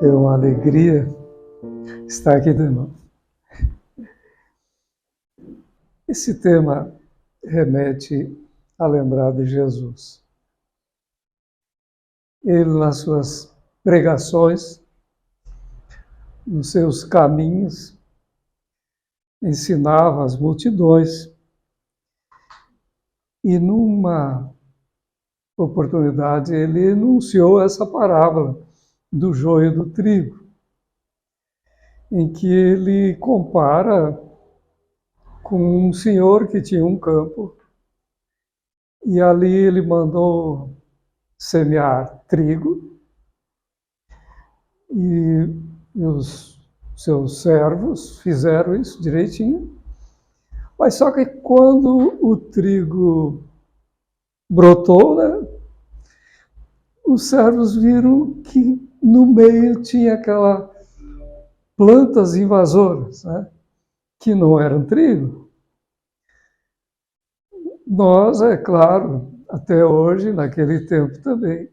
É uma alegria estar aqui de novo. Esse tema remete a lembrar de Jesus. Ele, nas suas pregações, nos seus caminhos, ensinava as multidões. E numa oportunidade ele enunciou essa parábola do joio e do trigo, em que ele compara com um senhor que tinha um campo e ali ele mandou semear trigo e os seus servos fizeram isso direitinho. Mas só que quando o trigo brotou, né, os servos viram que no meio tinha aquelas plantas invasoras, né, que não eram trigo. Nós, é claro, até hoje, naquele tempo também,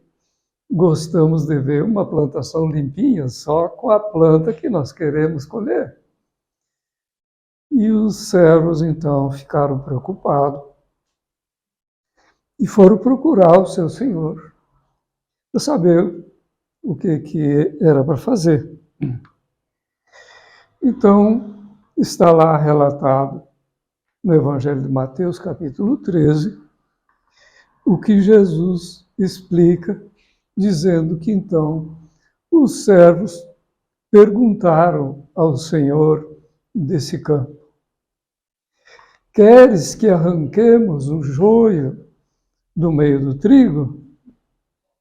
gostamos de ver uma plantação limpinha, só com a planta que nós queremos colher. E os servos, então, ficaram preocupados e foram procurar o seu senhor para saber o que era para fazer. Então, está lá relatado no Evangelho de Mateus, capítulo 13, o que Jesus explica, dizendo que, então, os servos perguntaram ao Senhor desse campo: queres que arranquemos o joio do meio do trigo?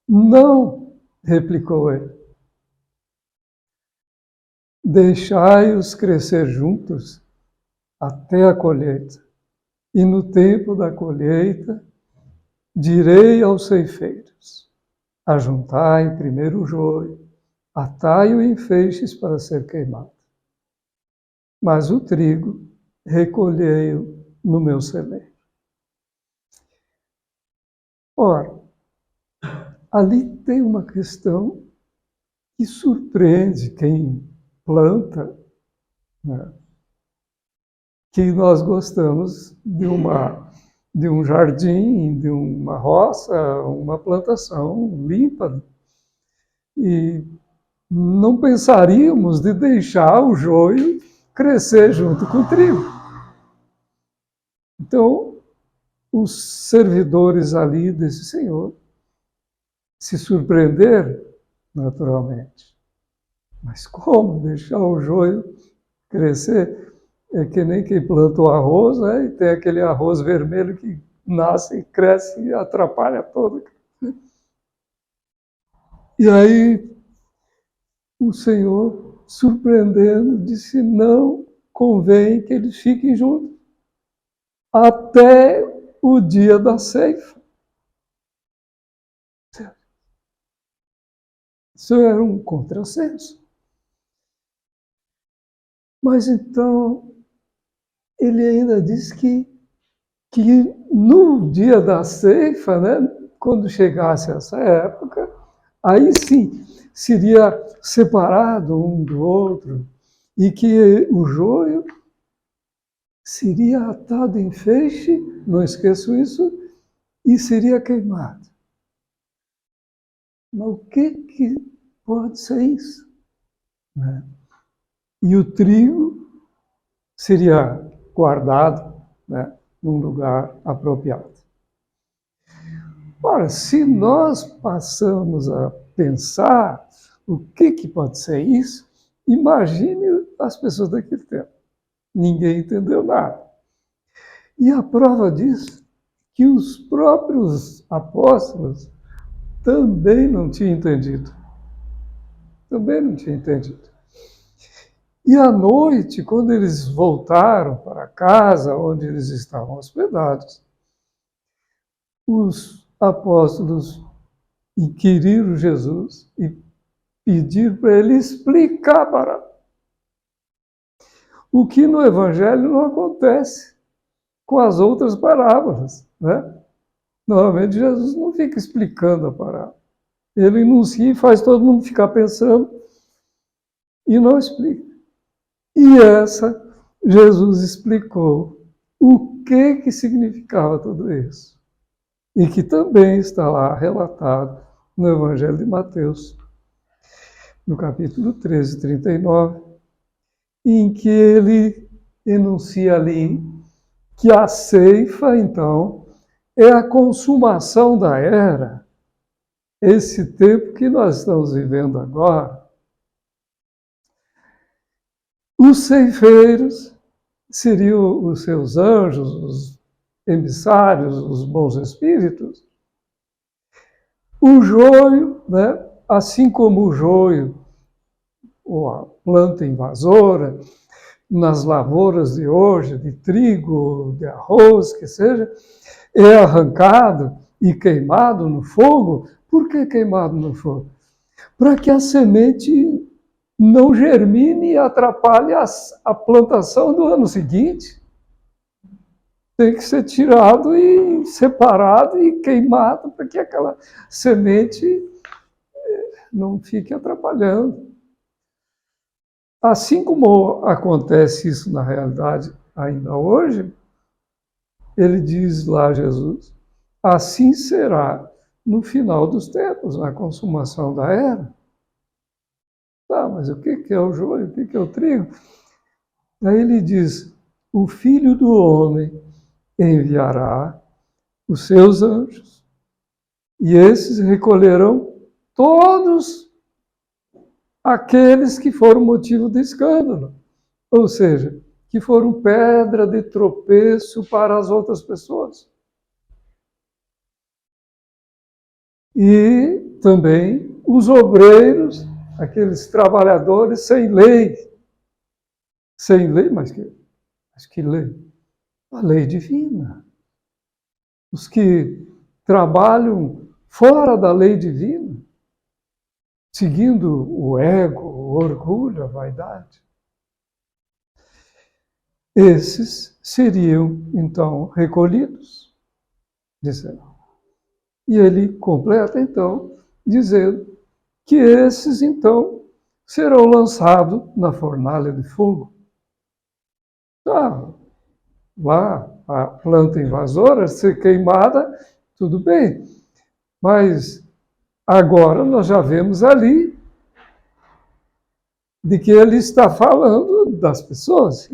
Não, replicou ele. Deixai-os crescer juntos até a colheita. E no tempo da colheita, direi aos ceifeiros: ajuntai primeiro o joio, atai-o em feixes para ser queimado. Mas o trigo, recolhei-o no meu celeiro. Ora, ali tem uma questão que surpreende quem planta, né? Que nós gostamos de um jardim, de uma roça, uma plantação limpa. E não pensaríamos de deixar o joio crescer junto com o trigo. Então, os servidores ali desse senhor se surpreenderam, naturalmente. Mas como deixar o joio crescer? É que nem quem planta o arroz, né? E tem aquele arroz vermelho que nasce, cresce e atrapalha todo. E aí o Senhor, surpreendendo, disse: não convém que eles fiquem juntos até o dia da ceifa. Isso era um contrassenso. Mas então, ele ainda diz que no dia da ceifa, né, quando chegasse essa época, aí sim seria separado um do outro e que o joio seria atado em feixe, não esqueço isso, e seria queimado. Mas o que pode ser isso? Né? E o trigo seria guardado, né, num lugar apropriado. Ora, se nós passamos a pensar o que pode ser isso, imagine as pessoas daquele tempo. Ninguém entendeu nada. E a prova disso, que os próprios apóstolos também não tinham entendido. Também não tinham entendido. E à noite, quando eles voltaram para casa, onde eles estavam hospedados, os apóstolos inquiriram Jesus e pediram para ele explicar para o que no Evangelho não acontece com as outras parábolas, né? Normalmente Jesus não fica explicando a parábola. Ele enuncia e faz todo mundo ficar pensando e não explica. E Jesus explicou o que significava tudo isso. E que também está lá relatado no Evangelho de Mateus, no capítulo 13, 39, em que ele enuncia ali que a ceifa, então, é a consumação da era, esse tempo que nós estamos vivendo agora. Os ceifeiros seriam os seus anjos, os emissários, os bons espíritos. O joio, né? Assim como o joio, ou a planta invasora, nas lavouras de hoje, de trigo, de arroz, que seja, é arrancado e queimado no fogo. Por que queimado no fogo? Para que a semente não germine e atrapalhe a plantação do ano seguinte. Tem que ser tirado e separado e queimado para que aquela semente não fique atrapalhando. Assim como acontece isso na realidade ainda hoje, ele diz lá, Jesus, assim será no final dos tempos, na consumação da era. Tá, mas o que é o joio? O que é o trigo? Aí ele diz, o Filho do Homem enviará os seus anjos, e esses recolherão todos aqueles que foram motivo de escândalo, ou seja, que foram pedra de tropeço para as outras pessoas. E também os obreiros, aqueles trabalhadores sem lei, mas que lei? A lei divina. Os que trabalham fora da lei divina, seguindo o ego, o orgulho, a vaidade. Esses seriam, então, recolhidos, dizendo. E ele completa, então, dizendo que esses, então, serão lançados na fornalha de fogo. Tá, lá, a planta invasora ser queimada, tudo bem, mas agora nós já vemos ali de que ele está falando das pessoas,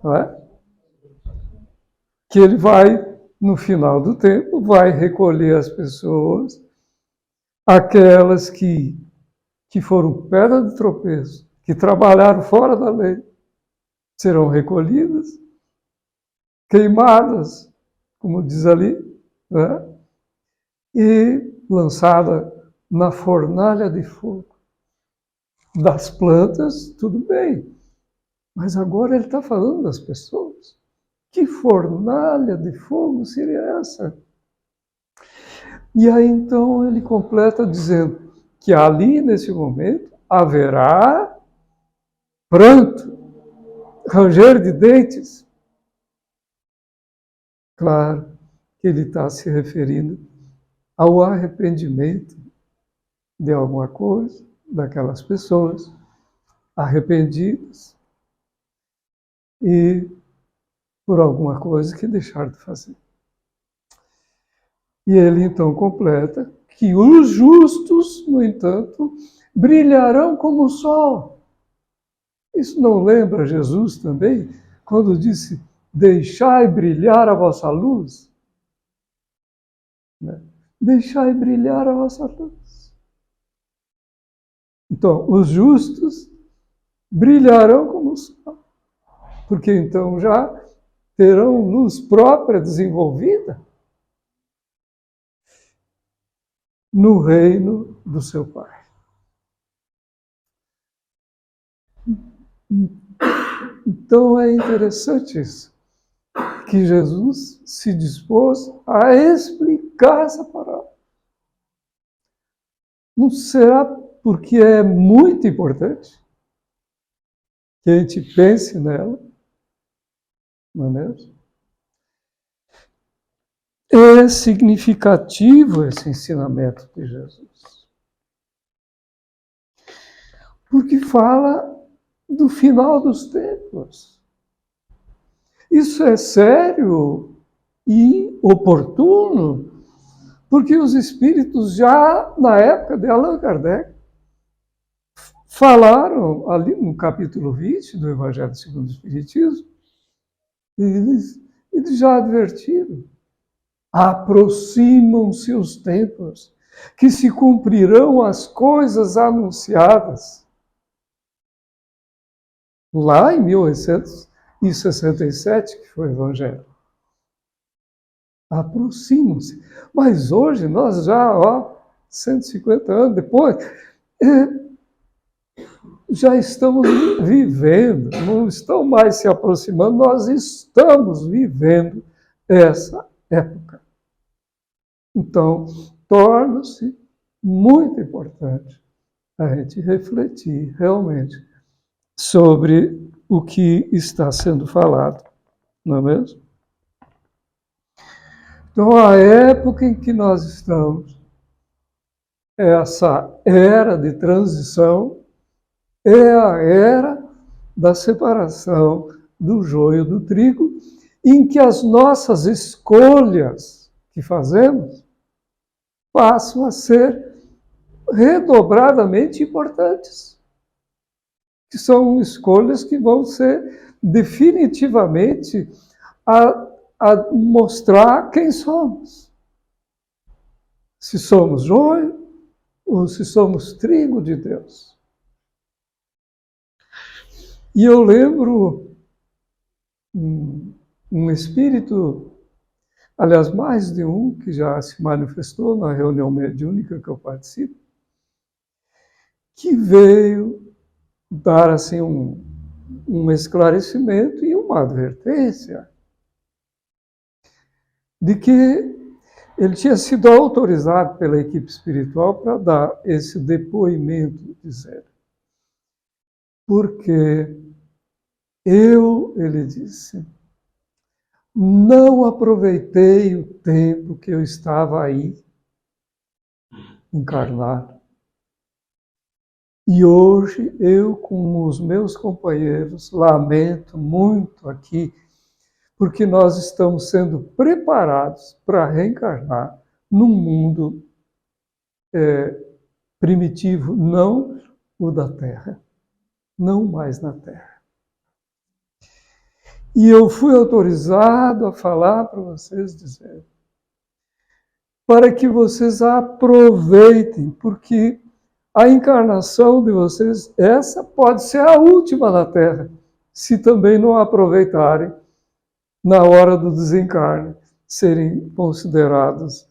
não é? Que ele vai, no final do tempo, vai recolher as pessoas, aquelas que foram pedra de tropeço, que trabalharam fora da lei, serão recolhidas, queimadas, como diz ali, né? E lançada na fornalha de fogo. Das plantas, tudo bem, mas agora ele está falando das pessoas. Que fornalha de fogo seria essa? E aí então ele completa dizendo que ali, nesse momento, haverá pranto, ranger de dentes. Claro que ele está se referindo ao arrependimento de alguma coisa, daquelas pessoas arrependidas e por alguma coisa que deixaram de fazer. E ele então completa que os justos, no entanto, brilharão como o sol. Isso não lembra Jesus também, quando disse, deixai brilhar a vossa luz? Né? Deixai brilhar a vossa luz. Então, os justos brilharão como o sol, porque então já terão luz própria desenvolvida no reino do seu Pai. Então é interessante isso, que Jesus se dispôs a explicar essa parábola. Não será porque é muito importante que a gente pense nela, não é mesmo? É significativo esse ensinamento de Jesus. porque fala do final dos tempos. Isso é sério e oportuno, porque os espíritos já, na época de Allan Kardec, falaram ali no capítulo 20 do Evangelho segundo o Espiritismo, eles já advertiram: aproximam-se os tempos, que se cumprirão as coisas anunciadas. Lá em 1867, que foi o Evangelho. Aproximam-se. Mas hoje, nós já, 150 anos depois, já estamos vivendo, não estão mais se aproximando, nós estamos vivendo essa época. Então, torna-se muito importante a gente refletir realmente sobre o que está sendo falado, não é mesmo? Então, a época em que nós estamos, essa era de transição, é a era da separação do joio do trigo, em que as nossas escolhas que fazemos passam a ser redobradamente importantes. Que são escolhas que vão ser definitivamente a mostrar quem somos. Se somos joio ou se somos trigo de Deus. E eu lembro um espírito, aliás, mais de um, que já se manifestou na reunião mediúnica que eu participo, que veio dar assim um esclarecimento e uma advertência de que ele tinha sido autorizado pela equipe espiritual para dar esse depoimento, dizendo: porque ele disse, não aproveitei o tempo que eu estava aí, encarnado. E hoje eu, com os meus companheiros, lamento muito aqui, porque nós estamos sendo preparados para reencarnar num mundo primitivo, não o da Terra, não mais na Terra. E eu fui autorizado a falar para vocês, dizer, para que vocês aproveitem, porque a encarnação de vocês, essa pode ser a última na Terra, se também não aproveitarem na hora do desencarne, serem considerados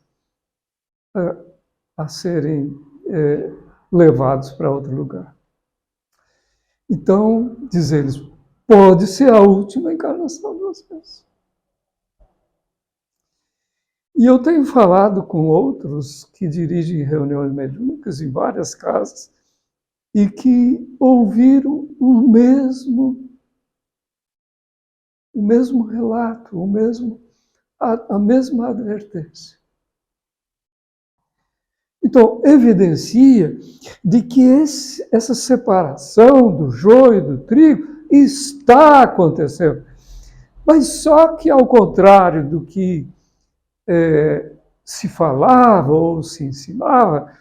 a serem levados para outro lugar. Então, diz eles, pode ser a última encarnação de vocês. E eu tenho falado com outros que dirigem reuniões mediúnicas em várias casas e que ouviram o mesmo relato, a mesma advertência. Então, evidencia de que essa separação do joio e do trigo está acontecendo. Mas só que, ao contrário do que se falava ou se ensinava,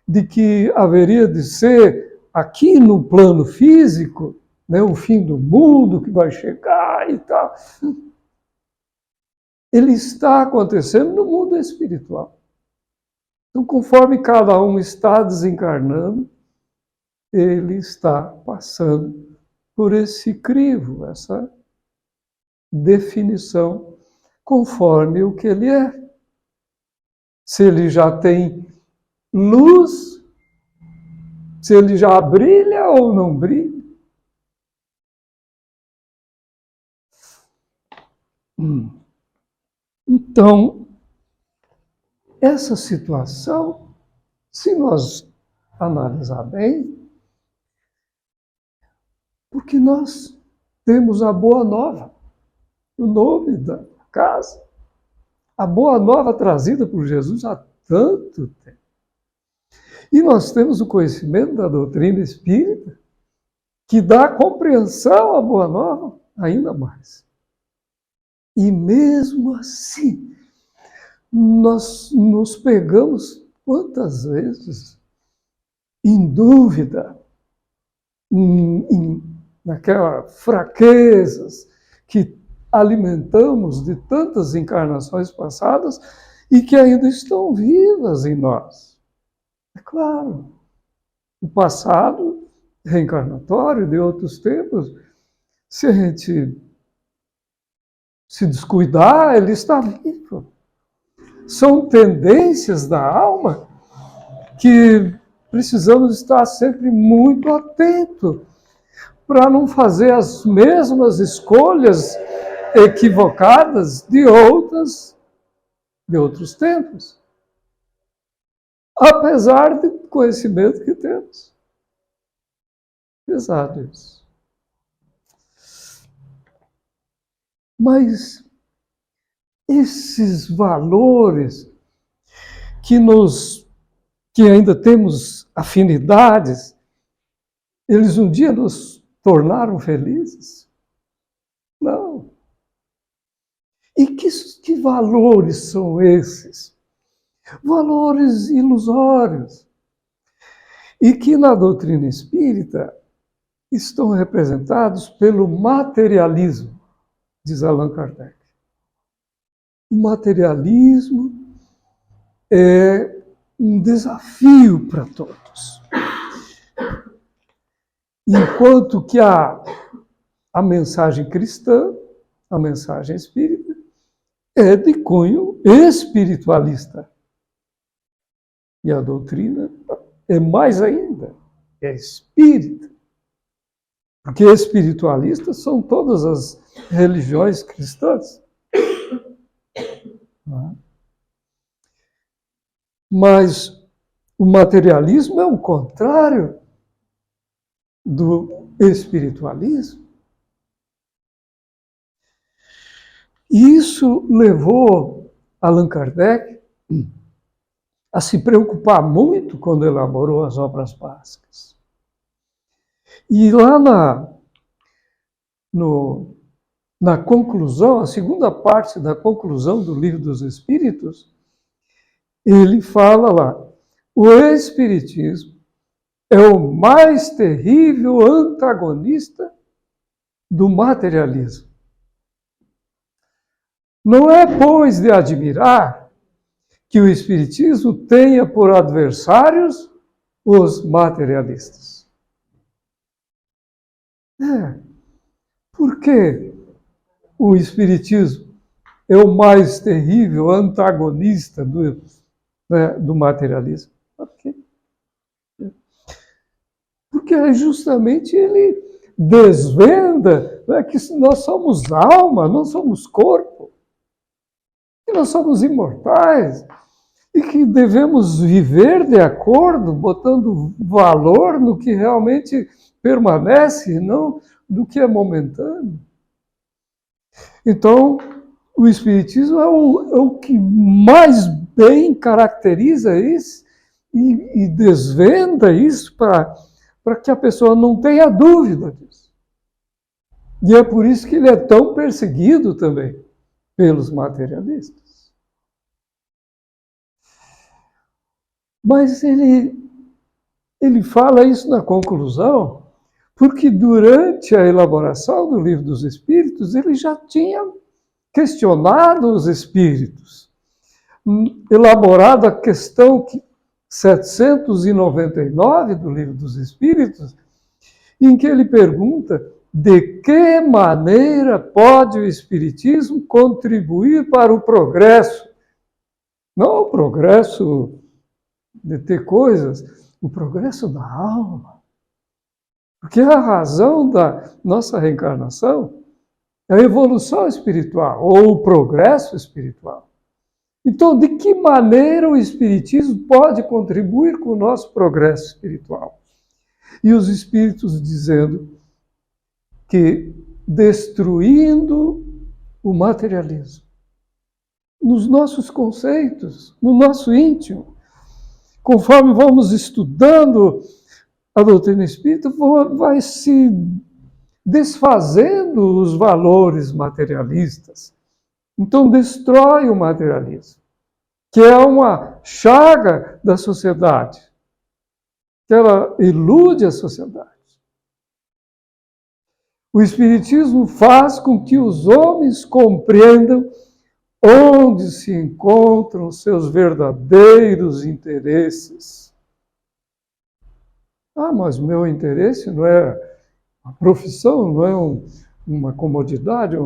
de que haveria de ser aqui no plano físico, né, o fim do mundo que vai chegar e tal, ele está acontecendo no mundo espiritual. Então, conforme cada um está desencarnando, ele está passando por esse crivo, essa definição, conforme o que ele é. Se ele já tem luz, se ele já brilha ou não brilha. Então, essa situação, se nós analisar bem, porque nós temos a boa nova, o nome da casa, a boa nova trazida por Jesus há tanto tempo. E nós temos o conhecimento da doutrina espírita, que dá compreensão à Boa Nova, ainda mais. E mesmo assim, nós nos pegamos quantas vezes em dúvida, naquelas fraquezas que alimentamos de tantas encarnações passadas e que ainda estão vivas em nós. É claro, o passado reencarnatório de outros tempos, se a gente se descuidar, ele está vivo. São tendências da alma que precisamos estar sempre muito atentos para não fazer as mesmas escolhas equivocadas de outros tempos. Apesar do conhecimento que temos. Pesado isso. Mas esses valores que ainda temos afinidades, eles um dia nos tornaram felizes? Não. E que valores são esses? Valores ilusórios. E que na doutrina espírita estão representados pelo materialismo, diz Allan Kardec. O materialismo é um desafio para todos. Enquanto que a mensagem cristã, a mensagem espírita, é de cunho espiritualista. E a doutrina é mais ainda, é espírita. Porque espiritualistas são todas as religiões cristãs. Mas o materialismo é o contrário do espiritualismo. E isso levou Allan Kardec a se preocupar muito quando elaborou as obras básicas. E lá na conclusão, a segunda parte da conclusão do Livro dos Espíritos, ele fala lá, o Espiritismo é o mais terrível antagonista do materialismo. Não é, pois, de admirar que o Espiritismo tenha por adversários os materialistas. Porque o Espiritismo é o mais terrível antagonista do materialismo? Porque justamente ele desvenda que nós somos alma, não somos corpo, que nós somos imortais e que devemos viver de acordo, botando valor no que realmente permanece, não do que é momentâneo. Então, o Espiritismo é o que mais bem caracteriza isso e desvenda isso para que a pessoa não tenha dúvida disso. E é por isso que ele é tão perseguido também pelos materialistas. Mas ele fala isso na conclusão, porque durante a elaboração do Livro dos Espíritos, ele já tinha questionado os espíritos, elaborado a questão 799 do Livro dos Espíritos, em que ele pergunta de que maneira pode o Espiritismo contribuir para o progresso. Não o progresso de ter coisas, o progresso da alma. Porque a razão da nossa reencarnação é a evolução espiritual, ou o progresso espiritual. Então, de que maneira o Espiritismo pode contribuir com o nosso progresso espiritual? E os Espíritos dizendo que destruindo o materialismo, nos nossos conceitos, no nosso íntimo, conforme vamos estudando a doutrina espírita vai se desfazendo os valores materialistas. Então, destrói o materialismo, que é uma chaga da sociedade, que ela ilude a sociedade. O Espiritismo faz com que os homens compreendam onde se encontram seus verdadeiros interesses. Ah, mas meu interesse não é uma profissão, não é uma comodidade.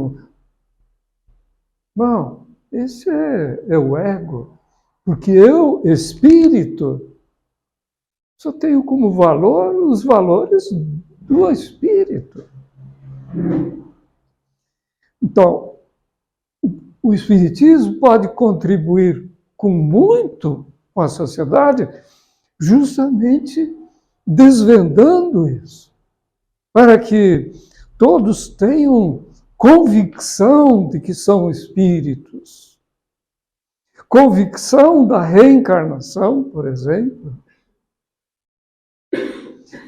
Não, esse é o ego. Porque eu, espírito, só tenho como valor os valores do espírito. Então, o espiritismo pode contribuir com muito com a sociedade, justamente desvendando isso, para que todos tenham convicção de que são espíritos, convicção da reencarnação, por exemplo,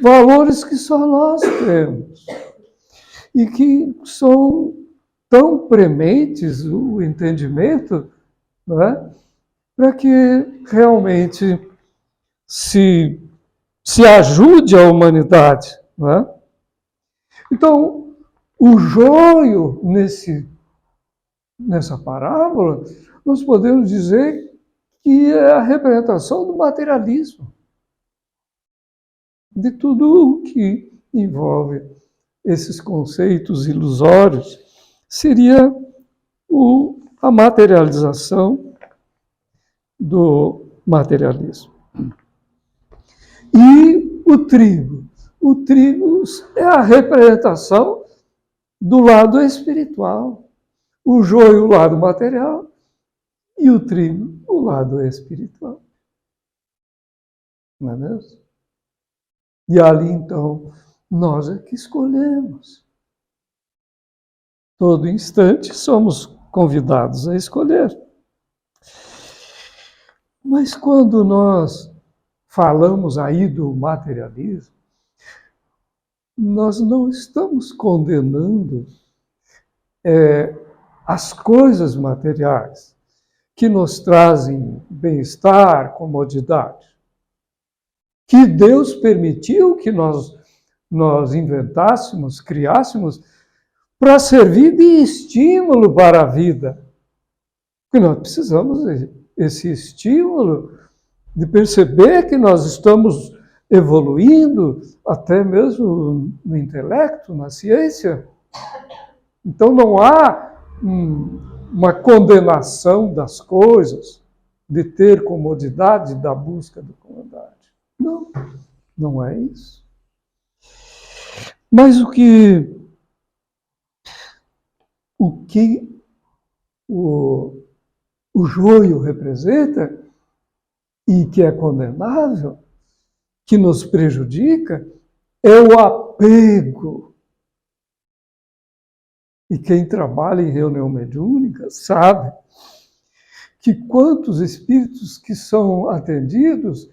valores que só nós temos e que são tão prementes o entendimento, não é? Para que realmente se ajude a humanidade. Não é? Então, o joio nessa parábola, nós podemos dizer que é a representação do materialismo, de tudo o que envolve esses conceitos ilusórios, seria a materialização do materialismo. E o trigo. O trigo é a representação do lado espiritual. O joio, o lado material, e o trigo, o lado espiritual. Não é mesmo? E ali, então, nós é que escolhemos. Todo instante somos convidados a escolher. Mas quando nós falamos aí do materialismo, nós não estamos condenando as coisas materiais que nos trazem bem-estar, comodidade, que Deus permitiu que nós inventássemos, criássemos, para servir de estímulo para a vida. Porque nós precisamos desse estímulo de perceber que nós estamos evoluindo, até mesmo no intelecto, na ciência. Então não há uma condenação das coisas, de ter comodidade, da busca da comodidade. Não, não é isso. Mas o que o joio representa, e que é condenável, que nos prejudica, é o apego. E quem trabalha em reunião mediúnica sabe que quantos espíritos que são atendidos,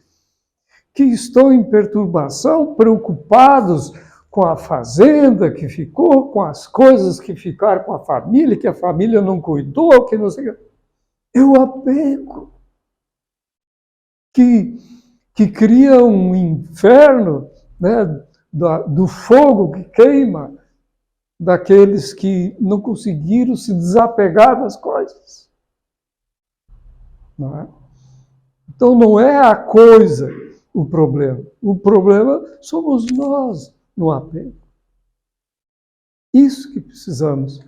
que estão em perturbação, preocupados com a fazenda que ficou, com as coisas que ficaram com a família, que a família não cuidou, que não sei o que. É o apego que cria um inferno, né, do fogo que queima, daqueles que não conseguiram se desapegar das coisas. Não é? Então não é a coisa o problema somos nós no apego. Isso que precisamos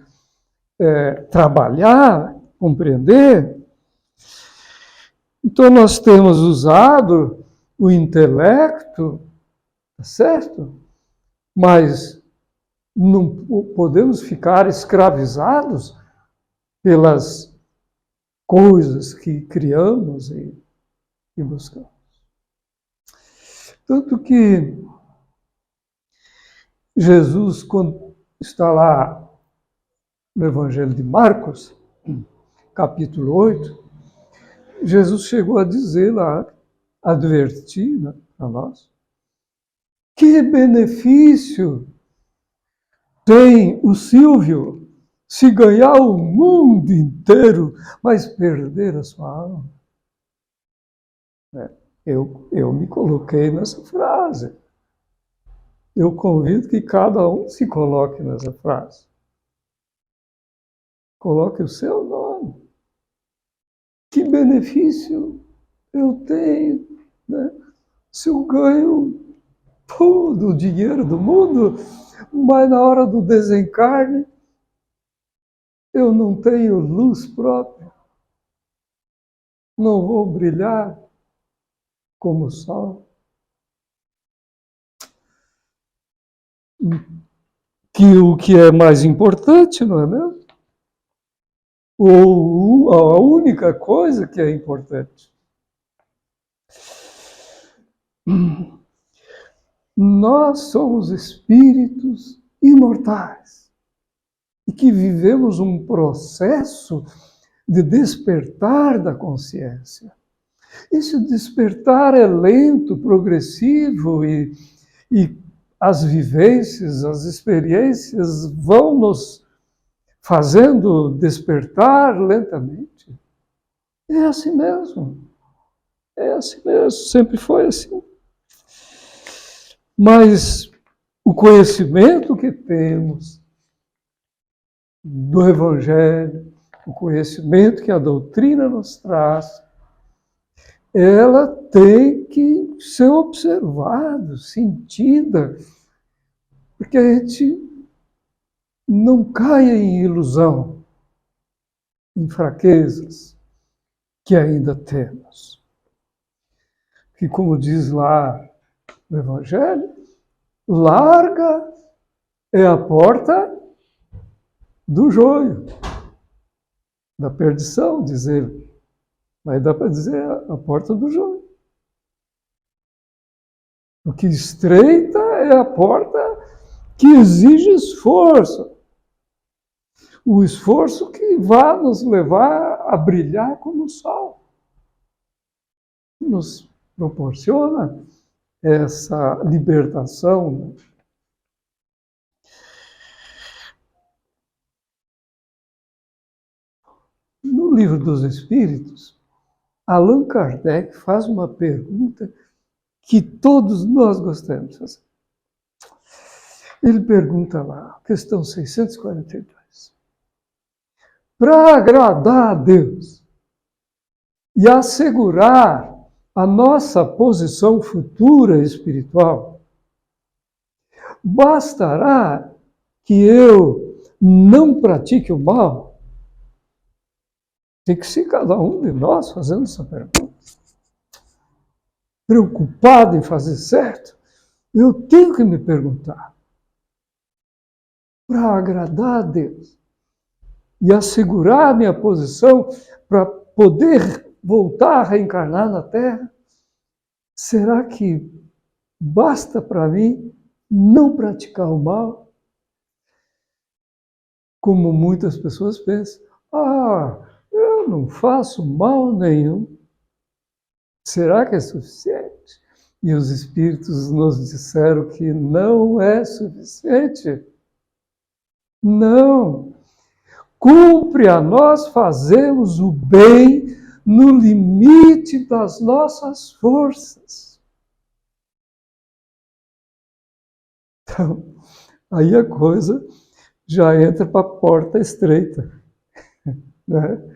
trabalhar, compreender. Então nós temos usado o intelecto, tá certo? Mas não podemos ficar escravizados pelas coisas que criamos e buscamos. Tanto que Jesus, quando está lá no Evangelho de Marcos, capítulo 8, Jesus chegou a dizer lá, advertir, né, a nós, Que benefício tem o Silvio se ganhar o mundo inteiro, mas perder a sua alma? Eu me coloquei nessa frase. Eu convido que cada um se coloque nessa frase. Coloque o seu nome. Que benefício eu tenho, né? Se eu ganho todo o dinheiro do mundo, mas na hora do desencarne eu não tenho luz própria, não vou brilhar como o sol. Que o que é mais importante, não é mesmo? Ou a única coisa que é importante. Nós somos espíritos imortais e que vivemos um processo de despertar da consciência. Esse despertar é lento, progressivo e as vivências, as experiências vão nos fazendo despertar lentamente. É assim mesmo. É assim mesmo, sempre foi assim. Mas o conhecimento que temos do Evangelho, o conhecimento que a doutrina nos traz, ela tem que ser observada, sentida, porque a gente não caia em ilusão, em fraquezas que ainda temos. Que, como diz lá no Evangelho, larga é a porta do joio, da perdição, diz ele. Mas dá para dizer a porta do joio. O que estreita é a porta que exige esforço. O esforço que vai nos levar a brilhar como o sol. Nos proporciona essa libertação. No Livro dos Espíritos, Allan Kardec faz uma pergunta que todos nós gostamos de fazer. Ele pergunta lá, questão 642. Para agradar a Deus e assegurar a nossa posição futura espiritual, bastará que eu não pratique o mal? Tem que ser cada um de nós fazendo essa pergunta. Preocupado em fazer certo, eu tenho que me perguntar. Para agradar a Deus e assegurar a minha posição para poder voltar a reencarnar na Terra, será que basta para mim não praticar o mal? Como muitas pessoas pensam, eu não faço mal nenhum. Será que é suficiente? E os Espíritos nos disseram que não é suficiente. Não. Cumpre a nós fazermos o bem no limite das nossas forças. Então, aí a coisa já entra para a porta estreita, né?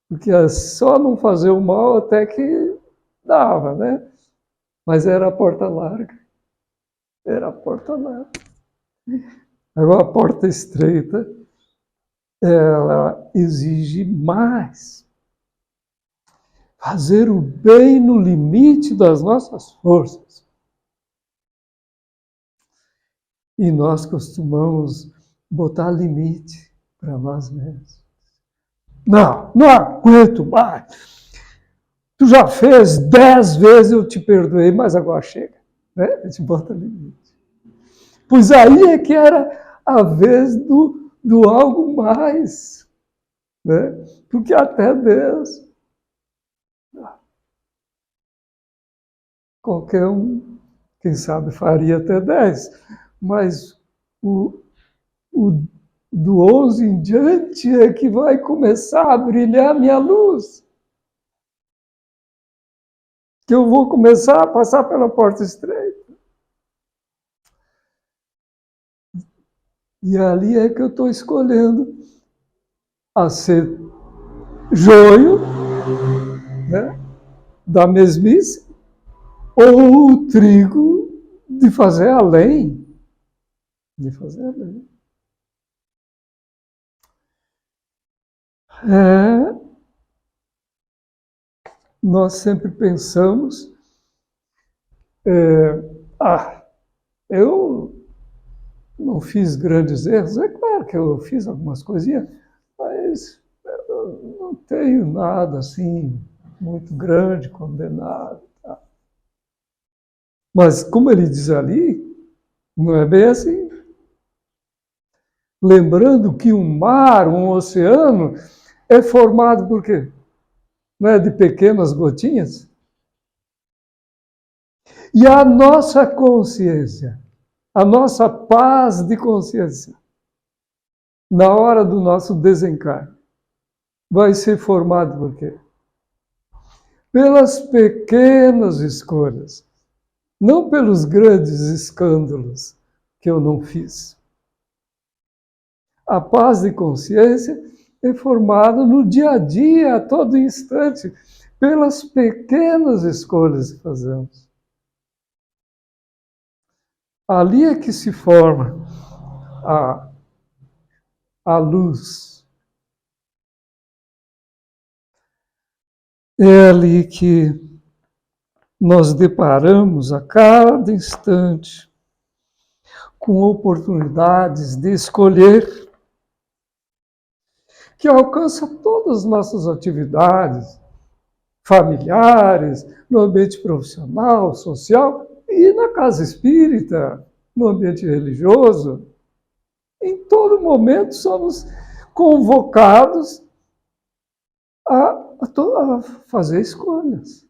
Porque é só não fazer o mal até que dava, né? Mas era a porta larga. Era a porta larga. Agora a porta estreita, ela exige mais. Fazer o bem no limite das nossas forças. E nós costumamos botar limite para nós mesmos. Não aguento mais. Tu já fez 10 vezes, eu te perdoei, mas agora chega. Né? A gente bota limite. Pois aí é que era a vez do algo mais. Né? Porque até Deus, qualquer um Quem sabe faria até 10. Mas o do 11 em diante é que vai começar a brilhar minha luz. Que eu vou começar a passar pela porta estreita. E ali é que eu estou escolhendo a ser joio, né, da mesmice, ou o trigo de fazer além. De fazer além. Nós sempre pensamos, eu não fiz grandes erros, é claro que eu fiz algumas coisinhas, mas eu não tenho nada assim muito grande, condenado. Tá? Mas como ele diz ali, não é bem assim. Lembrando que um mar, um oceano, é formado por quê? Não é de pequenas gotinhas? E a nossa consciência, a nossa paz de consciência, na hora do nosso desencarne, vai ser formado por quê? Pelas pequenas escolhas, não pelos grandes escândalos que eu não fiz. A paz de consciência é formada no dia a dia, a todo instante, pelas pequenas escolhas que fazemos. Ali é que se forma a luz. É ali que nós deparamos a cada instante com oportunidades de escolher que alcança todas as nossas atividades familiares, no ambiente profissional, social e na casa espírita, no ambiente religioso. Em todo momento somos convocados a fazer escolhas.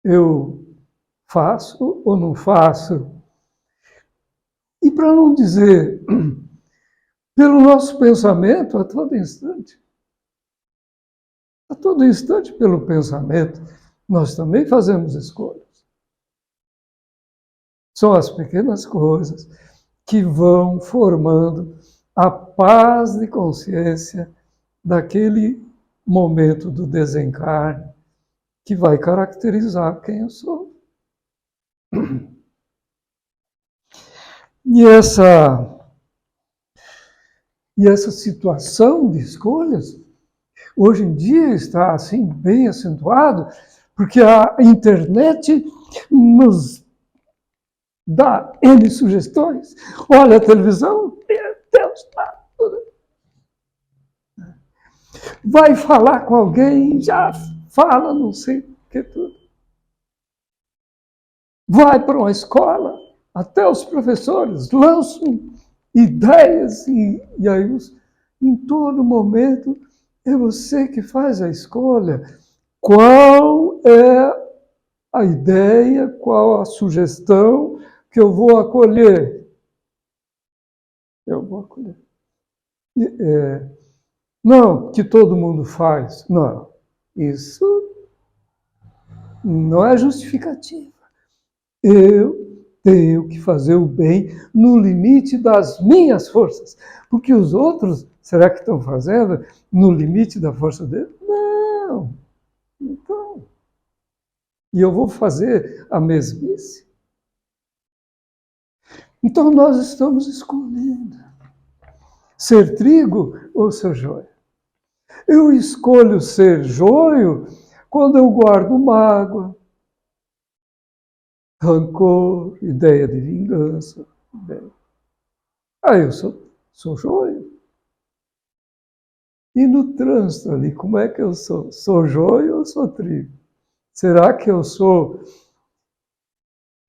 Eu faço ou não faço? E para não dizer pelo nosso pensamento a todo instante. A todo instante, pelo pensamento, nós também fazemos escolhas. São as pequenas coisas que vão formando a paz de consciência daquele momento do desencarne que vai caracterizar quem eu sou. E essa situação de escolhas, hoje em dia está assim bem acentuado, porque a internet nos dá N sugestões. Olha a televisão, Deus, tá tudo. Vai falar com alguém, já fala não sei o que tudo. Vai para uma escola, até os professores lançam ideias e aí em todo momento é você que faz a escolha. Qual é a ideia, qual a sugestão que eu vou acolher? Eu vou acolher. Não, que todo mundo faz. Não, isso não é justificativa. Eu tenho que fazer o bem no limite das minhas forças. Porque os outros, será que estão fazendo no limite da força deles? Não. Então, e eu vou fazer a mesmice? Então nós estamos escolhendo ser trigo ou ser joio. Eu escolho ser joio quando eu guardo mágoa, rancor, ideia de vingança. Eu sou joio. E no trânsito ali, como é que eu sou? Sou joio ou sou trigo? Será que eu sou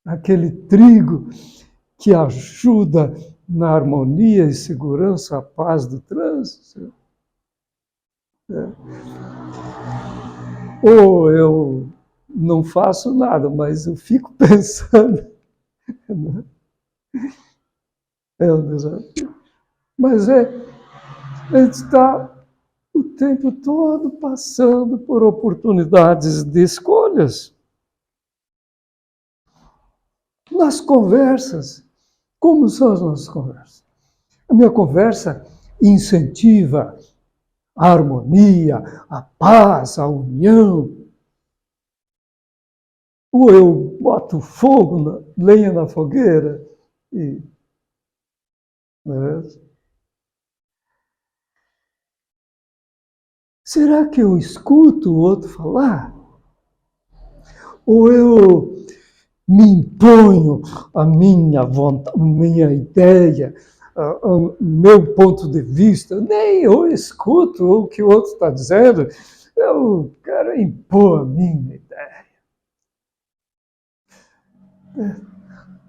aquele trigo que ajuda na harmonia e segurança, a paz do trânsito? Ou eu não faço nada, mas eu fico pensando É um desafio. Mas a gente está o tempo todo passando por oportunidades de escolhas. Nas conversas, como são as nossas conversas? A minha conversa incentiva a harmonia, a paz, a união. Ou eu boto fogo, lenha na fogueira e... Né? Será que eu escuto o outro falar? Ou eu me imponho a minha vontade, a minha ideia, o meu ponto de vista? Nem eu escuto o que o outro está dizendo, eu quero impor a minha ideia.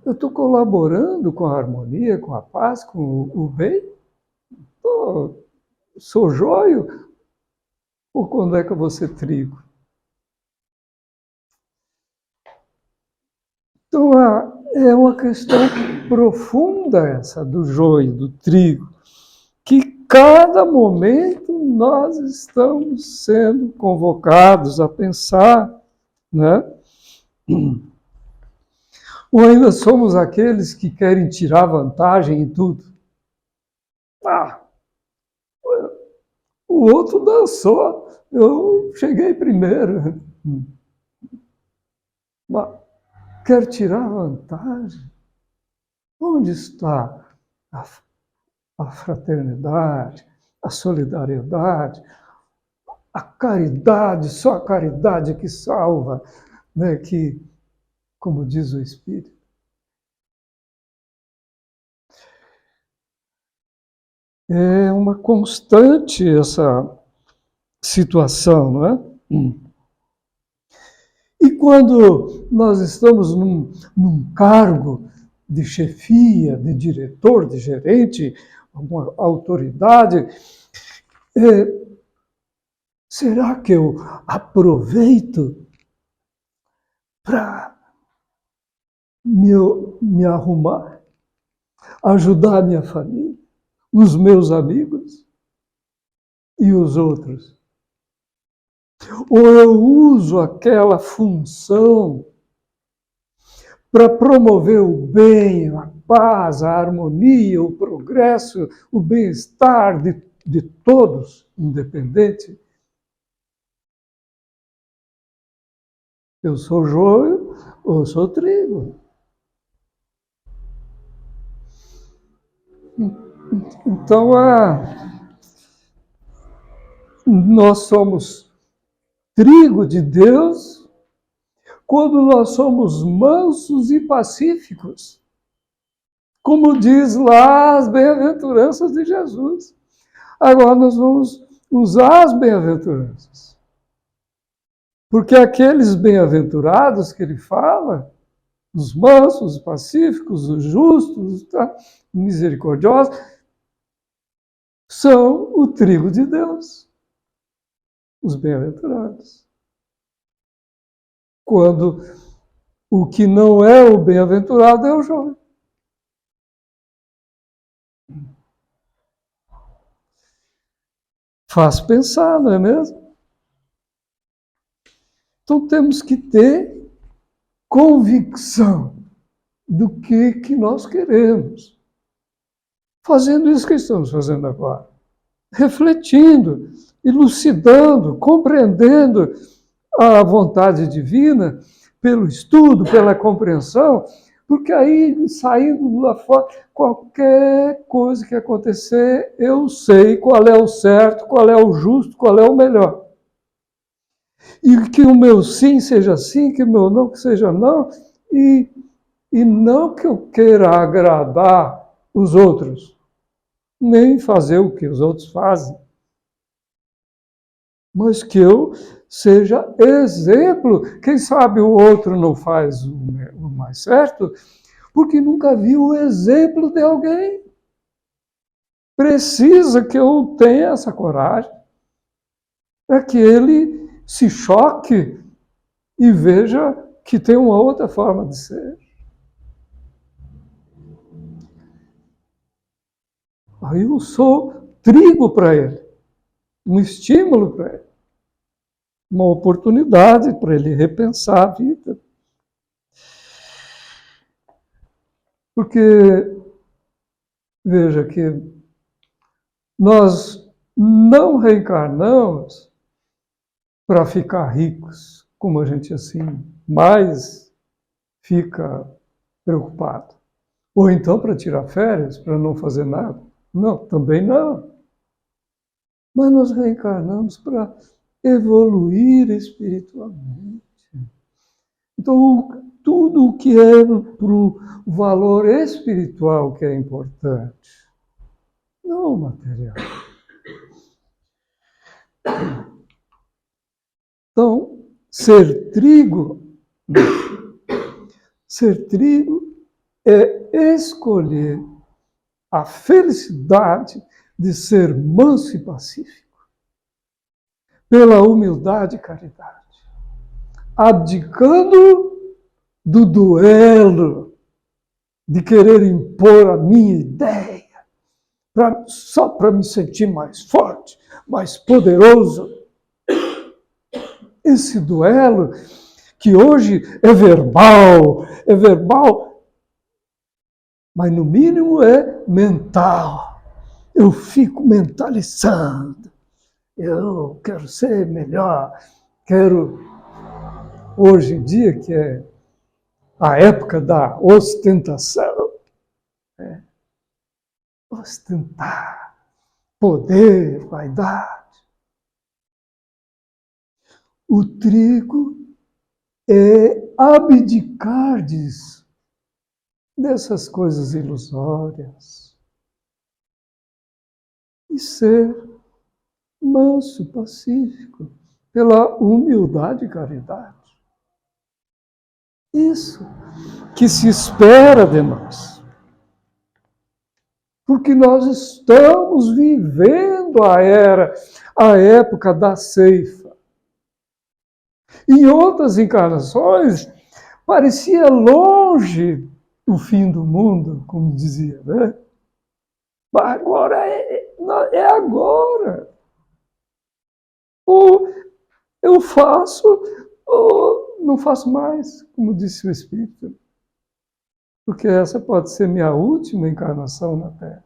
Eu estou colaborando com a harmonia, com a paz, com o bem? Sou joio? Ou quando é que eu vou ser trigo? Então, é uma questão profunda essa do joio, do trigo, que cada momento nós estamos sendo convocados a pensar, né? Ou ainda somos aqueles que querem tirar vantagem em tudo. Ah, o outro dançou, eu cheguei primeiro. Mas quer tirar vantagem? Onde está a fraternidade, a solidariedade, a caridade, só a caridade que salva, né? Que, como diz o Espírito. É uma constante essa situação, não é? E quando nós estamos num cargo de chefia, de diretor, de gerente, uma autoridade, será que eu aproveito para me arrumar, ajudar a minha família, os meus amigos e os outros? Ou eu uso aquela função para promover o bem, a paz, a harmonia, o progresso, o bem-estar de todos, independente? Eu sou joio ou eu sou trigo? Então, nós somos trigo de Deus quando nós somos mansos e pacíficos. Como diz lá as bem-aventuranças de Jesus. Agora nós vamos usar as bem-aventuranças. Porque aqueles bem-aventurados que ele fala, os mansos, os pacíficos, os justos, tá? Misericordiosos, são o trigo de Deus, os bem-aventurados. Quando o que não é o bem-aventurado é o joio. Faz pensar, não é mesmo? Então temos que ter convicção do que nós queremos. Fazendo isso que estamos fazendo agora. Refletindo, elucidando, compreendendo a vontade divina pelo estudo, pela compreensão, porque aí, saindo lá fora, qualquer coisa que acontecer, eu sei qual é o certo, qual é o justo, qual é o melhor. E que o meu sim seja sim, que o meu não que seja não, e não que eu queira agradar os outros, nem fazer o que os outros fazem, mas que eu seja exemplo. Quem sabe o outro não faz o mais certo, porque nunca viu o exemplo de alguém. Precisa que eu tenha essa coragem, para que ele se choque e veja que tem uma outra forma de ser. Aí eu sou trigo para ele, um estímulo para ele, uma oportunidade para ele repensar a vida. Porque, veja que nós não reencarnamos para ficar ricos, como a gente assim mais fica preocupado. Ou então para tirar férias, para não fazer nada. Não, também não. Mas nós reencarnamos para evoluir espiritualmente. Então, tudo o que é para o valor espiritual que é importante, não o material. Então, ser trigo é escolher a felicidade de ser manso e pacífico, pela humildade e caridade, abdicando do duelo, de querer impor a minha ideia, só para me sentir mais forte, mais poderoso. Esse duelo que hoje é verbal, mas no mínimo é mental. Eu fico mentalizando. Eu quero ser melhor, hoje em dia, que é a época da ostentação, ostentar, poder, vaidade. O trigo é abdicar disso, dessas coisas ilusórias, e ser manso, pacífico, pela humildade e caridade. Isso que se espera de nós. Porque nós estamos vivendo a época da ceifa. Em outras encarnações, parecia longe o fim do mundo, como dizia, né? Mas agora é agora. Ou eu faço, ou não faço mais, como disse o Espírito. Porque essa pode ser minha última encarnação na Terra.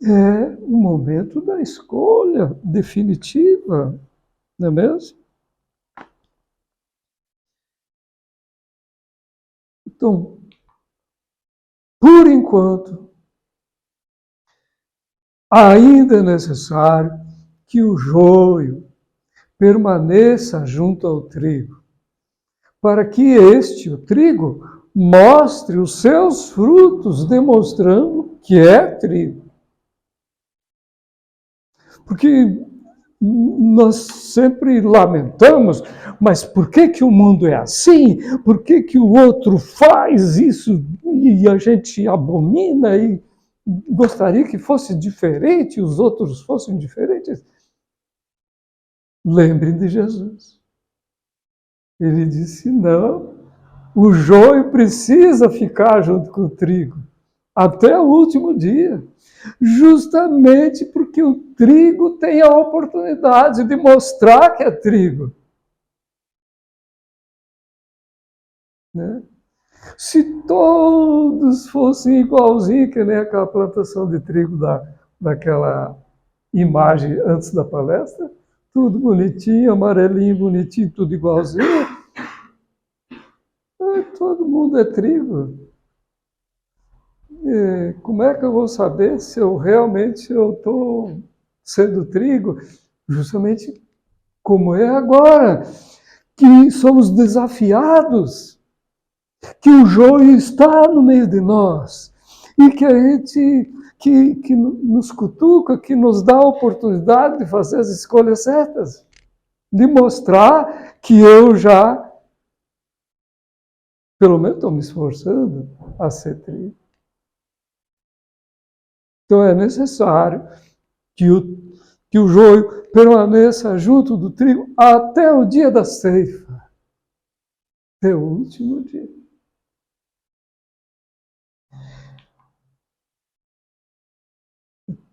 É o momento da escolha definitiva, não é mesmo? Então, por enquanto, ainda é necessário que o joio permaneça junto ao trigo, para que o trigo, mostre os seus frutos, demonstrando que é trigo. Porque nós sempre lamentamos, mas por que o mundo é assim? Por que o outro faz isso e a gente abomina e gostaria que fosse diferente, os outros fossem diferentes? Lembrem de Jesus. Ele disse, não, o joio precisa ficar junto com o trigo até o último dia, justamente porque o trigo tem a oportunidade de mostrar que é trigo. Né? Se todos fossem igualzinhos, que nem aquela plantação de trigo daquela imagem antes da palestra, tudo bonitinho, amarelinho, bonitinho, tudo igualzinho, todo mundo é trigo. E como é que eu vou saber se eu realmente estou sendo trigo? Justamente como é agora, que somos desafiados, que o joio está no meio de nós, e que a gente, que nos cutuca, que nos dá a oportunidade de fazer as escolhas certas, de mostrar que eu já, pelo menos estou me esforçando a ser trigo. Então é necessário que o joio permaneça junto do trigo até o dia da ceifa, até o último dia.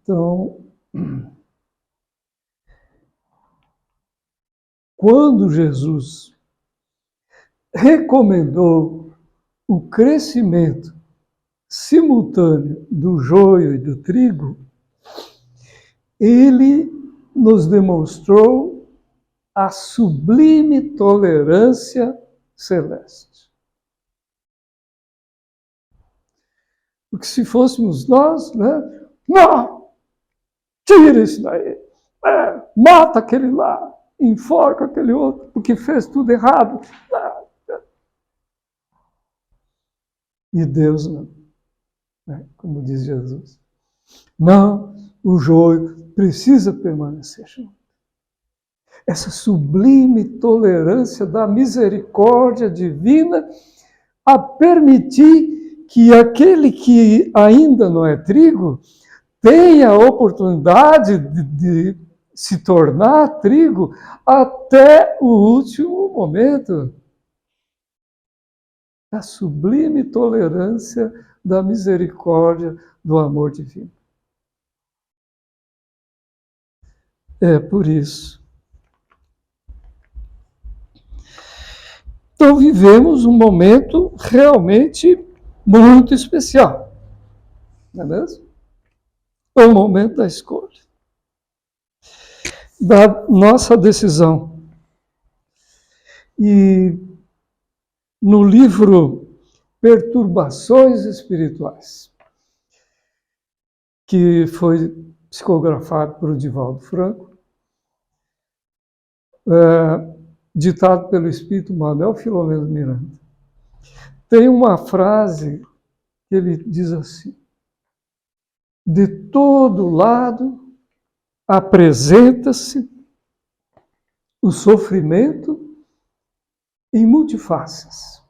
Então, quando Jesus recomendou o crescimento simultâneo do joio e do trigo, ele nos demonstrou a sublime tolerância celeste. Porque se fôssemos nós, né? Não! Tira isso daí! Mata aquele lá! Enforca aquele outro, porque fez tudo errado. E Deus não. Né? Como diz Jesus. Não, o joio precisa permanecer junto. Essa sublime tolerância da misericórdia divina a permitir que aquele que ainda não é trigo tenha a oportunidade de se tornar trigo até o último momento. A sublime tolerância da misericórdia do amor divino. É por isso. Então vivemos um momento realmente muito especial. Não é mesmo? É o momento da escolha. Da nossa decisão. E no livro Perturbações Espirituais, que foi psicografado por Divaldo Franco, ditado pelo espírito Manuel Filomeno Miranda, tem uma frase que ele diz assim: de todo lado apresenta-se o sofrimento em multifaces,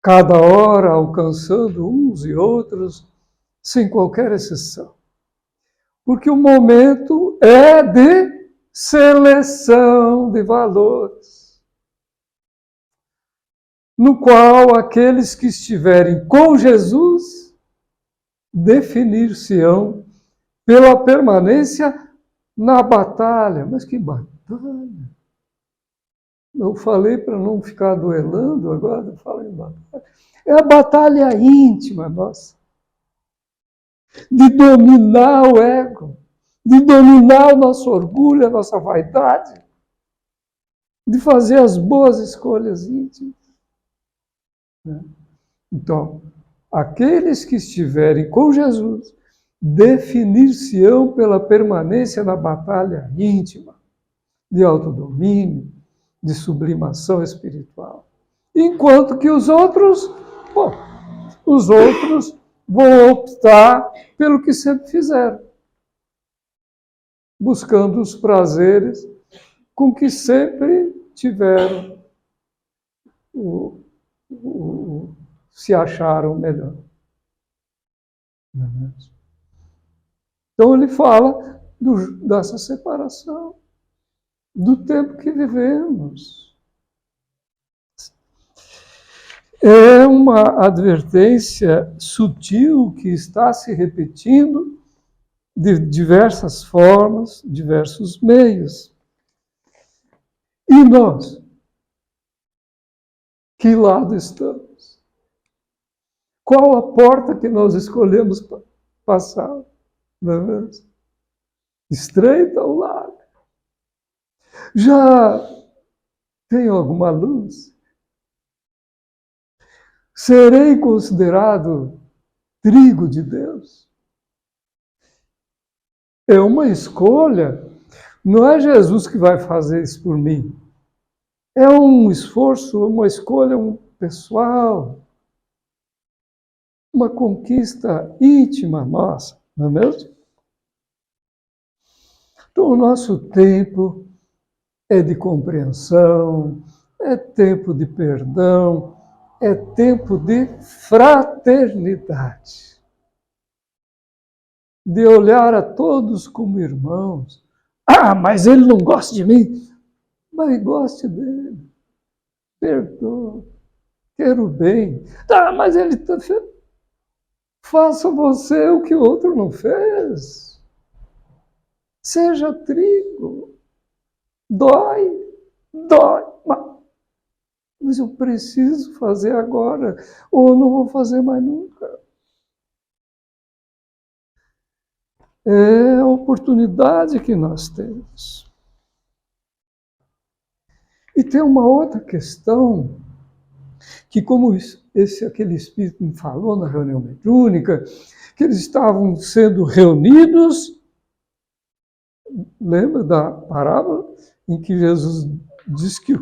cada hora alcançando uns e outros, sem qualquer exceção. Porque o momento é de seleção de valores, no qual aqueles que estiverem com Jesus definir-se-ão pela permanência na batalha. Mas que batalha! Eu falei para não ficar duelando, agora eu falo em batalha. É a batalha íntima nossa, de dominar o ego, de dominar o nosso orgulho, a nossa vaidade, de fazer as boas escolhas íntimas. Então, aqueles que estiverem com Jesus definir-se-ão pela permanência na batalha íntima, de autodomínio, de sublimação espiritual. Enquanto que os outros vão optar pelo que sempre fizeram, buscando os prazeres com que sempre tiveram, se acharam melhor. Então ele fala dessa separação, do tempo que vivemos. É uma advertência sutil que está se repetindo de diversas formas, diversos meios. E nós? Que lado estamos? Qual a porta que nós escolhemos passar? Não é mesmo? Estreita ou larga? Já tem alguma luz? Serei considerado trigo de Deus? É uma escolha. Não é Jesus que vai fazer isso por mim. É um esforço, uma escolha pessoal, uma conquista íntima nossa, não é mesmo? Então, o nosso tempo é de compreensão, é tempo de perdão, é tempo de fraternidade. De olhar a todos como irmãos. Ah, mas ele não gosta de mim. Mas goste dele. Perdoa. Quero o bem. Ah, mas ele Faça você o que o outro não fez. Seja trigo. Dói, dói. Mas eu preciso fazer agora, ou eu não vou fazer mais nunca. É a oportunidade que nós temos. E tem uma outra questão, que como aquele espírito me falou na reunião mediúnica, que eles estavam sendo reunidos, lembra da parábola em que Jesus diz que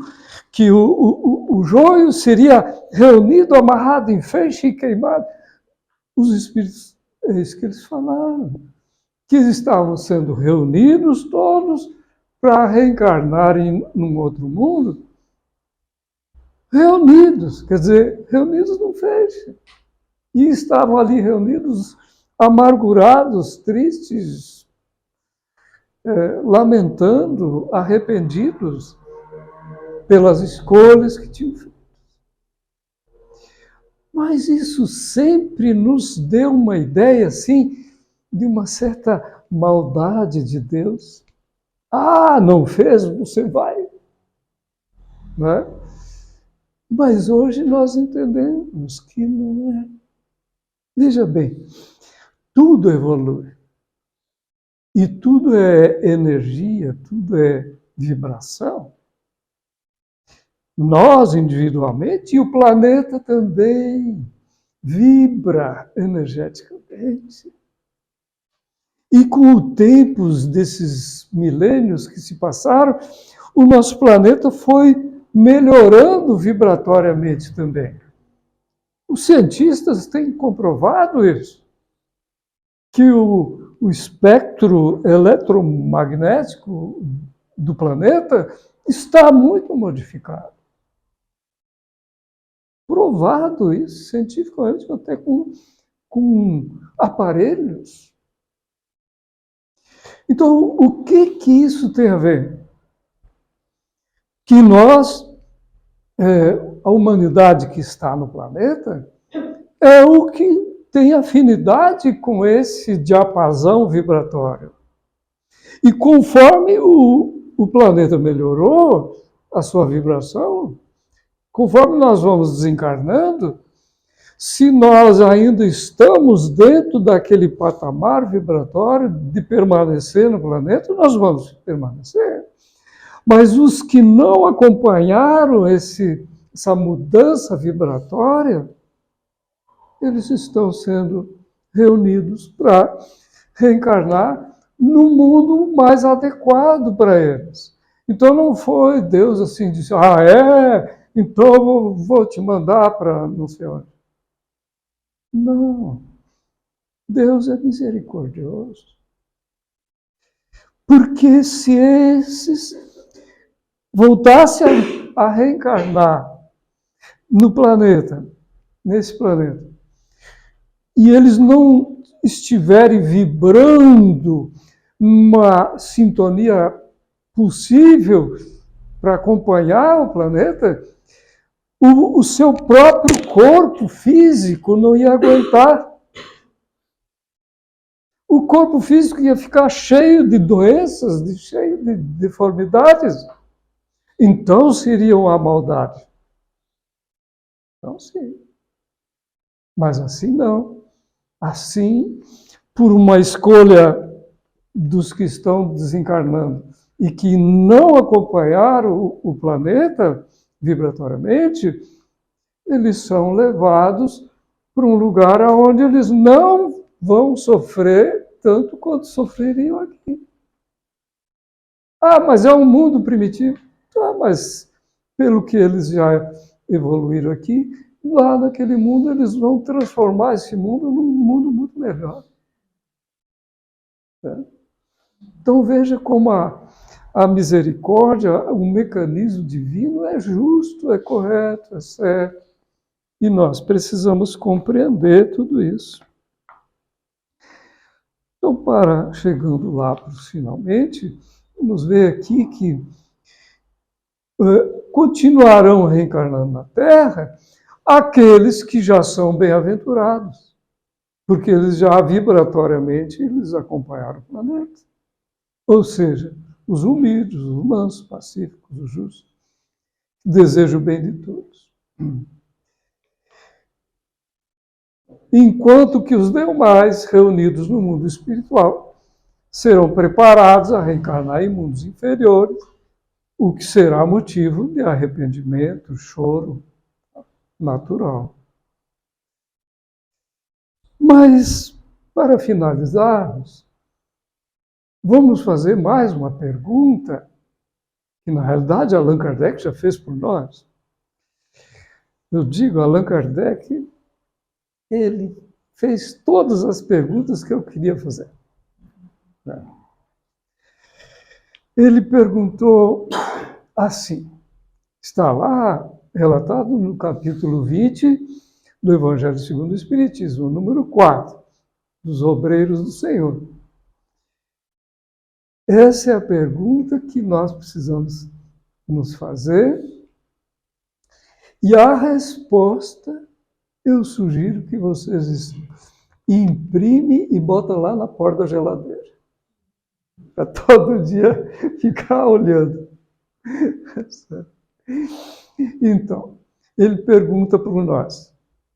o joio seria reunido, amarrado em feixe e queimado? Os espíritos, é isso que eles falaram, que eles estavam sendo reunidos todos para reencarnarem num outro mundo. Reunidos, quer dizer, reunidos num feixe. E estavam ali reunidos, amargurados, tristes, lamentando, arrependidos pelas escolhas que tinham feito. Mas isso sempre nos deu uma ideia, assim, de uma certa maldade de Deus. Ah, não fez? Você vai. Não é? Mas hoje nós entendemos que não é. Veja bem, tudo evolui. E tudo é energia, tudo é vibração. Nós, individualmente, e o planeta também vibra energeticamente. E com o tempo desses milênios que se passaram, o nosso planeta foi melhorando vibratoriamente também. Os cientistas têm comprovado isso, que o espectro eletromagnético do planeta está muito modificado. Provado isso cientificamente, até com aparelhos. Então, o que isso tem a ver? Que nós, a humanidade que está no planeta, é o que tem afinidade com esse diapasão vibratório. E conforme o planeta melhorou a sua vibração, conforme nós vamos desencarnando, se nós ainda estamos dentro daquele patamar vibratório de permanecer no planeta, nós vamos permanecer. Mas os que não acompanharam essa mudança vibratória, eles estão sendo reunidos para reencarnar no mundo mais adequado para eles. Então não foi Deus assim, disse, então eu vou te mandar para não sei onde. Não. Deus é misericordioso. Porque se esses voltassem a reencarnar no planeta, nesse planeta, e eles não estiverem vibrando uma sintonia possível para acompanhar o planeta, o seu próprio corpo físico não ia aguentar. O corpo físico ia ficar cheio de doenças, cheio de deformidades. Então seria uma maldade. Então sim. Mas assim não. Assim, por uma escolha dos que estão desencarnando e que não acompanharam o planeta vibratoriamente, eles são levados para um lugar onde eles não vão sofrer tanto quanto sofreriam aqui. Ah, mas é um mundo primitivo. Ah, mas pelo que eles já evoluíram aqui, lá naquele mundo eles vão transformar esse mundo num mundo muito melhor. Então veja como a misericórdia, o mecanismo divino é justo, é correto, é certo. E nós precisamos compreender tudo isso. Então, chegando lá para os finalmente, vamos ver aqui que continuarão reencarnando na Terra aqueles que já são bem-aventurados. porque eles já vibratoriamente eles acompanharam o planeta. Ou seja, os humildes, os mansos, pacíficos, os justos, desejam o bem de todos. Enquanto que os demais, reunidos no mundo espiritual, serão preparados a reencarnar em mundos inferiores, o que será motivo de arrependimento, choro natural. Mas, para finalizarmos, vamos fazer mais uma pergunta, que na realidade Allan Kardec já fez por nós. Eu digo, Allan Kardec, ele fez todas as perguntas que eu queria fazer. Ele perguntou assim, está lá relatado no capítulo 20 do Evangelho segundo o Espiritismo, número 4, dos obreiros do Senhor. Essa é a pergunta que nós precisamos nos fazer, e a resposta eu sugiro que vocês imprime e bota lá na porta da geladeira. Para todo dia ficar olhando. Então, ele pergunta para nós,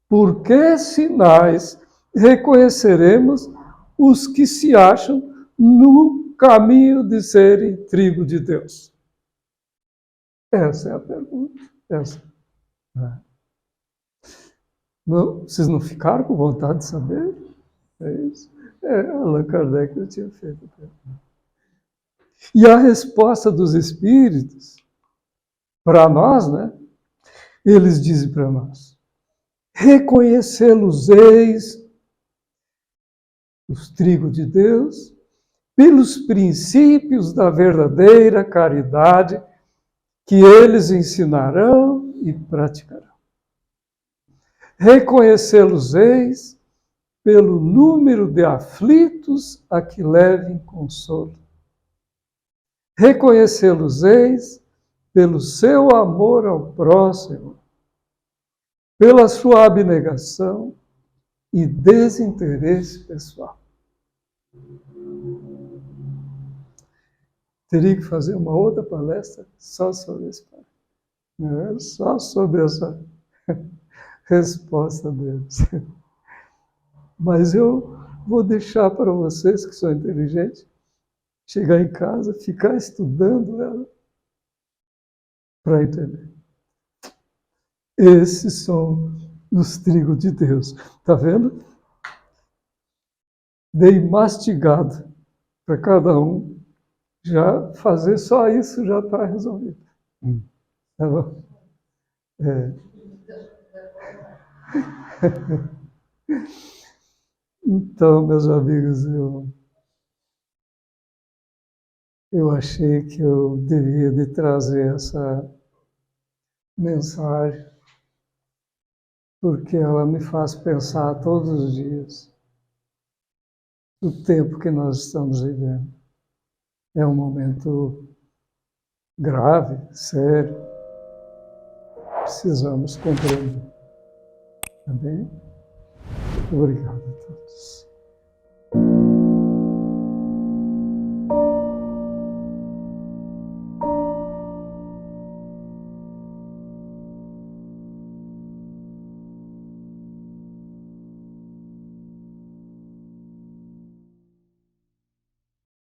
por que sinais reconheceremos os que se acham no caminho de serem trigo de Deus? Essa é a pergunta. Essa. Não, vocês não ficaram com vontade de saber? É isso? Allan Kardec já tinha feito. E a resposta dos espíritos, para nós, né? Eles dizem para nós, reconhecê-los-eis, os trigos de Deus, pelos princípios da verdadeira caridade que eles ensinarão e praticarão. Reconhecê-los-eis pelo número de aflitos a que levem consolo. Reconhecê-los-eis pelo seu amor ao próximo, pela sua abnegação e desinteresse pessoal. Teria que fazer uma outra palestra só sobre isso, só sobre essa resposta deles. Mas eu vou deixar para vocês que são inteligentes, chegar em casa, ficar estudando ela para entender. Esses são os trigos de Deus. Está vendo? Dei mastigado para cada um. Já fazer só isso já está resolvido. Tá bom? Então, meus amigos, eu achei que eu devia de trazer essa mensagem, porque ela me faz pensar todos os dias o tempo que nós estamos vivendo. É um momento grave, sério. Precisamos compreender. Tá bem? Obrigado.